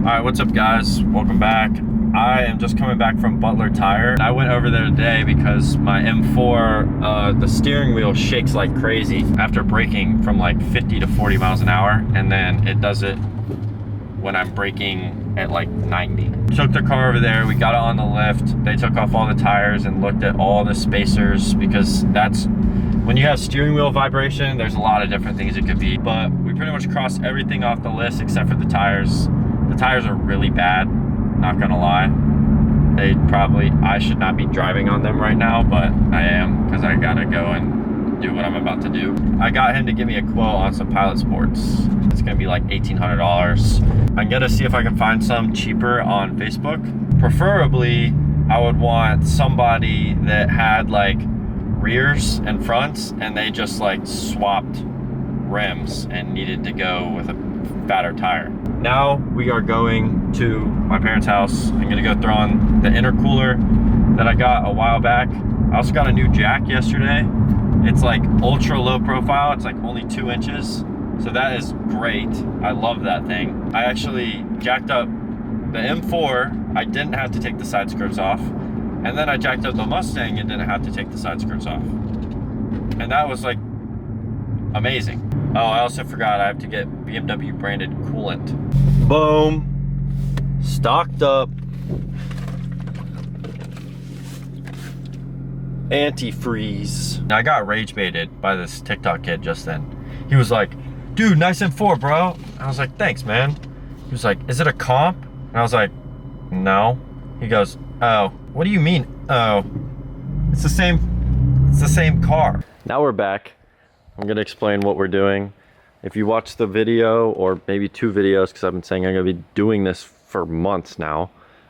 Alright, what's up guys? Welcome back. I am just coming back from Butler Tire. I went over there today because my M4, the steering wheel shakes like crazy after braking from like 50 to 40 miles an hour, and then it does it when I'm braking at like 90. Took the car over there, we got it on the lift. They took off all the tires and looked at all the spacers, because that's, when you have steering wheel vibration, there's a lot of different things it could be. But we pretty much crossed everything off the list except for the tires. The tires are really bad, not gonna lie. I should not be driving on them right now, but I am, because I gotta go and do what I'm about to do. I got him to give me a quote on some Pilot Sports. It's gonna be like $1,800. I'm gonna see if I can find some cheaper on Facebook. Preferably, I would want somebody that had like rears and fronts, and they just like swapped rims and needed to go with a fatter tire. Now we are going to my parents' house. I'm gonna go throw on the intercooler that I got a while back. I also got a new jack yesterday. It's like ultra low profile. It's like only 2 inches. So that is great. I love that thing. I actually jacked up the M4. I didn't have to take the side skirts off. And then I jacked up the Mustang and didn't have to take the side skirts off. And that was like amazing. Oh, I also forgot I have to get BMW branded coolant. Boom. Stocked up. Antifreeze. I got rage baited by this TikTok kid just then. He was like, dude, nice M4, bro. I was like, thanks, man. He was like, is it a comp? And I was like, no. He goes, oh, what do you mean? Oh, it's the same car. Now we're back. I'm gonna explain what we're doing. If you watch the video, or maybe 2 videos, because I've been saying I'm gonna be doing this for months now,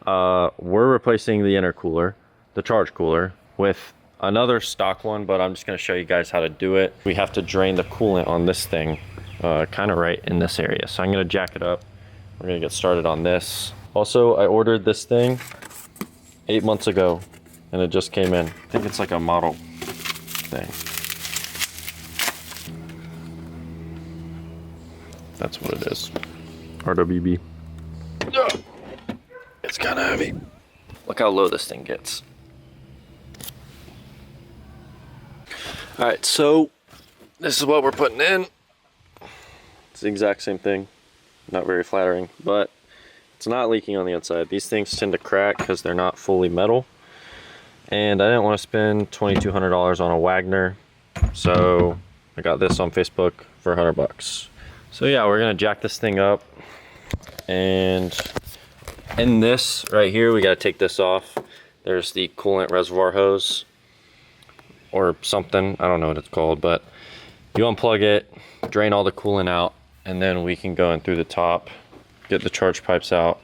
we're replacing the intercooler, the charge cooler, with another stock one, but I'm just gonna show you guys how to do it. We have to drain the coolant on this thing, kind of right in this area. So I'm gonna jack it up. We're gonna get started on this. Also, I ordered this thing 8 months ago, and it just came in. I think it's like a model thing. That's what it is. RWB. It's kind of heavy. Look how low this thing gets. All right, so this is what we're putting in. It's the exact same thing. Not very flattering, but it's not leaking on the outside. These things tend to crack because they're not fully metal. And I didn't want to spend $2,200 on a Wagner, so I got this on Facebook for 100 bucks. So yeah, we're gonna jack this thing up, and in this right here, we gotta take this off. There's the coolant reservoir hose or something, I don't know what it's called, but you unplug it, drain all the coolant out, and then we can go in through the top, get the charge pipes out.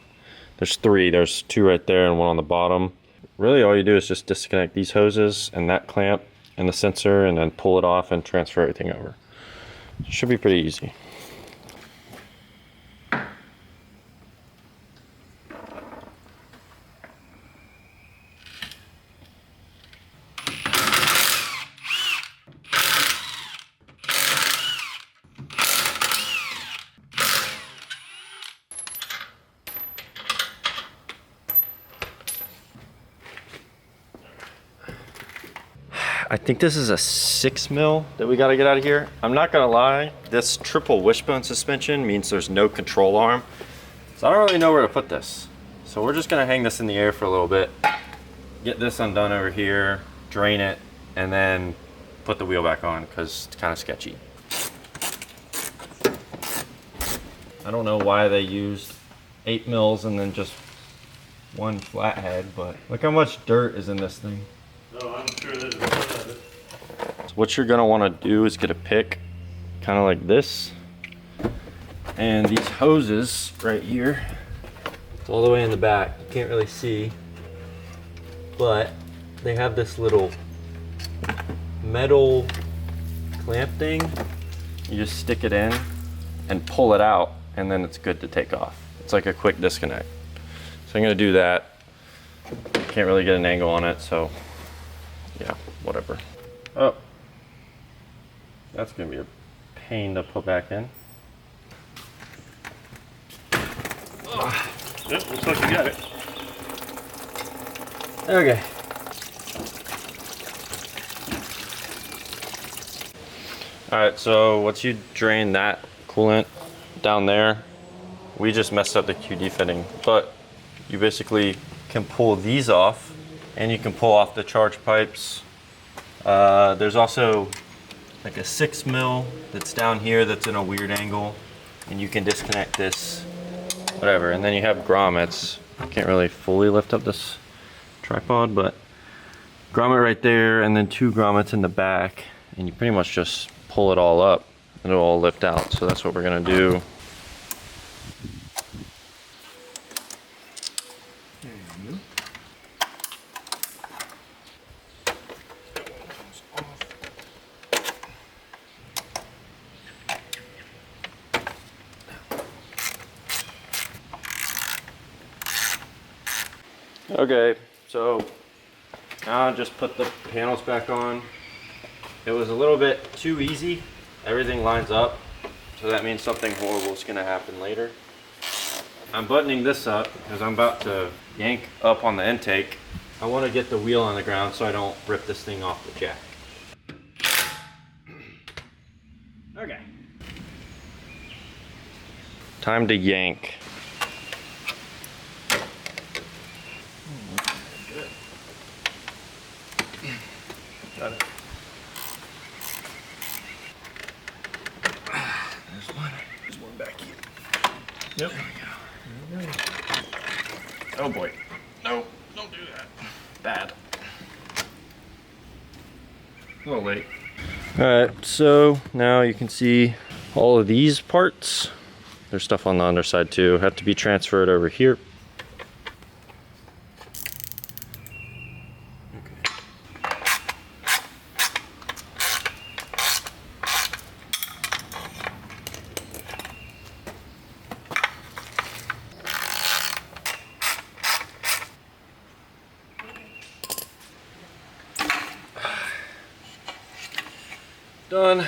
There's 3, there's 2 right there and 1 on the bottom. Really all you do is just disconnect these hoses and that clamp and the sensor, and then pull it off and transfer everything over. It should be pretty easy. I think this is a 6 mil that we gotta get out of here. I'm not gonna lie, this triple wishbone suspension means there's no control arm. So I don't really know where to put this. So we're just gonna hang this in the air for a little bit, get this undone over here, drain it, and then put the wheel back on, because it's kind of sketchy. I don't know why they used 8 mils and then just 1 flathead, but look how much dirt is in this thing. No, I'm sure there's a lot of it. So what you're gonna wanna do is get a pick, kind of like this. And these hoses right here, it's all the way in the back. You can't really see, but they have this little metal clamp thing. You just stick it in and pull it out, and then it's good to take off. It's like a quick disconnect. So I'm gonna do that. Can't really get an angle on it, so yeah, whatever. Oh, that's gonna be a pain to put back in. Ugh. Yep, looks like you got it. Okay. All right, so once you drain that coolant down there, we just messed up the QD fitting, but you basically can pull these off and you can pull off the charge pipes. There's also like a 6 mil that's down here that's in a weird angle, and you can disconnect this, whatever. And then you have grommets. Can't really fully lift up this tripod, but grommet right there, and then 2 grommets in the back, and you pretty much just pull it all up and it'll all lift out. So that's what we're gonna do. There you go. Okay, so now I just put the panels back on. It was a little bit too easy. Everything lines up, so that means something horrible is gonna happen later. I'm buttoning this up because I'm about to yank up on the intake. I want to get the wheel on the ground so I don't rip this thing off the jack. Okay. Time to yank. Got it. There's one. There's one back here. Yep. There we go. Oh boy. No, don't do that. Bad. A little late. Alright, so now you can see all of these parts. There's stuff on the underside too. Have to be transferred over here. Done.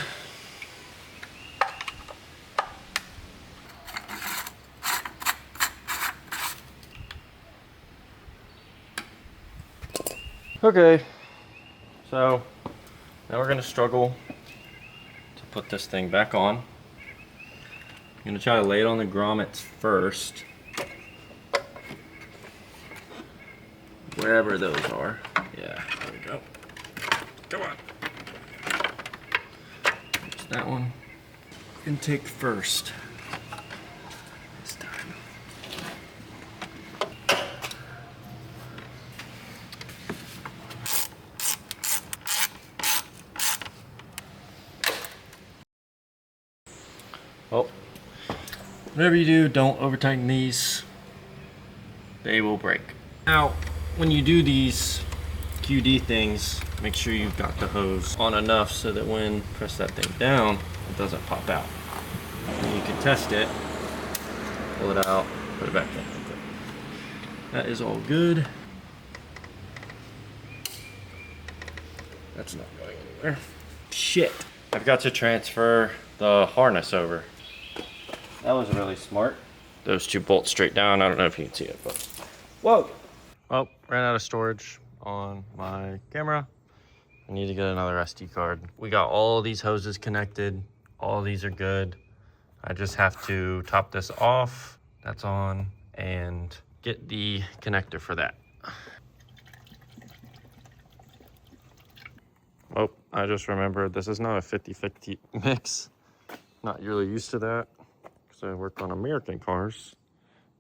Okay, so now we're gonna struggle to put this thing back on. I'm gonna try to lay it on the grommets first, wherever those are. Yeah, there we go. Come on. There's that one. Intake first. This time. Well, whatever you do, don't over tighten these. They will break. Now, when you do these QD things, make sure you've got the hose on enough so that when you press that thing down, it doesn't pop out. And you can test it, pull it out, put it back in. Okay. That is all good. That's not going anywhere. Shit. I've got to transfer the harness over. That was really smart. Those 2 bolts straight down. I don't know if you can see it, but whoa. Well, ran out of storage on my camera. I need to get another SD card. We got all these hoses connected. All these are good. I just have to top this off. That's on, and get the connector for that. Oh, I just remembered this is not a 50-50 mix. Not really used to that because I work on American cars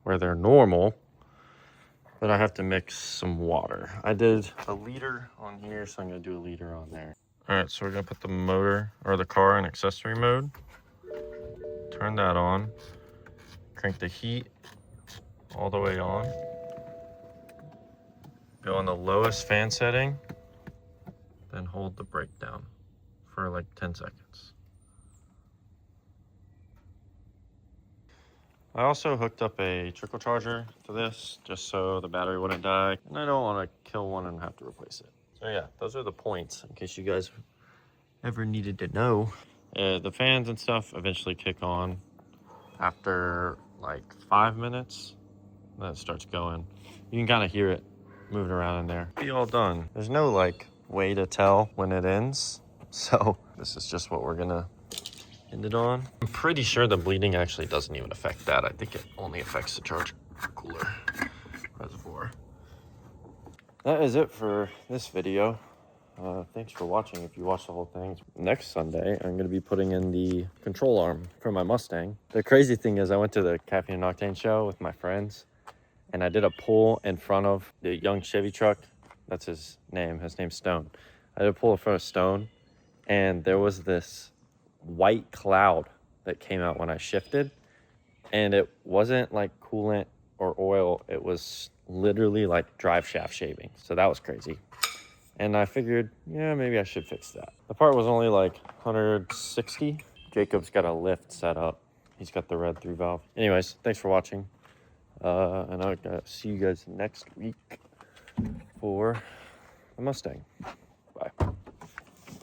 where they're normal, but I have to mix some water. I did a liter on here, so I'm gonna do a liter on there. All right, so we're gonna put the motor or the car in accessory mode. Turn that on. Crank the heat all the way on. Go on the lowest fan setting. Then hold the brake down for like 10 seconds. I also hooked up a trickle charger to this just so the battery wouldn't die. And I don't want to kill one and have to replace it. So yeah, those are the points in case you guys ever needed to know. The fans and stuff eventually kick on after like 5 minutes. that starts going. You can kind of hear it moving around in there. Be all done. There's no like way to tell when it ends. So this is just what we're gonna end it on. I'm pretty sure the bleeding actually doesn't even affect that. I think it only affects the charge cooler reservoir. That is it for this video. Thanks for watching if you watched the whole thing. Next Sunday, I'm going to be putting in the control arm for my Mustang. The crazy thing is I went to the Caffeine and Octane show with my friends, and I did a pull in front of the young Chevy truck. That's his name. His name's Stone. I did a pull in front of Stone, and there was this white cloud that came out when I shifted, and it wasn't like coolant or oil. It was literally like drive shaft shaving. So that was crazy. And I figured, yeah, maybe I should fix that. The part was only like 160. Jacob's got a lift set up. He's got the red 3 valve. Anyways, thanks for watching. And I'll see you guys next week for the Mustang.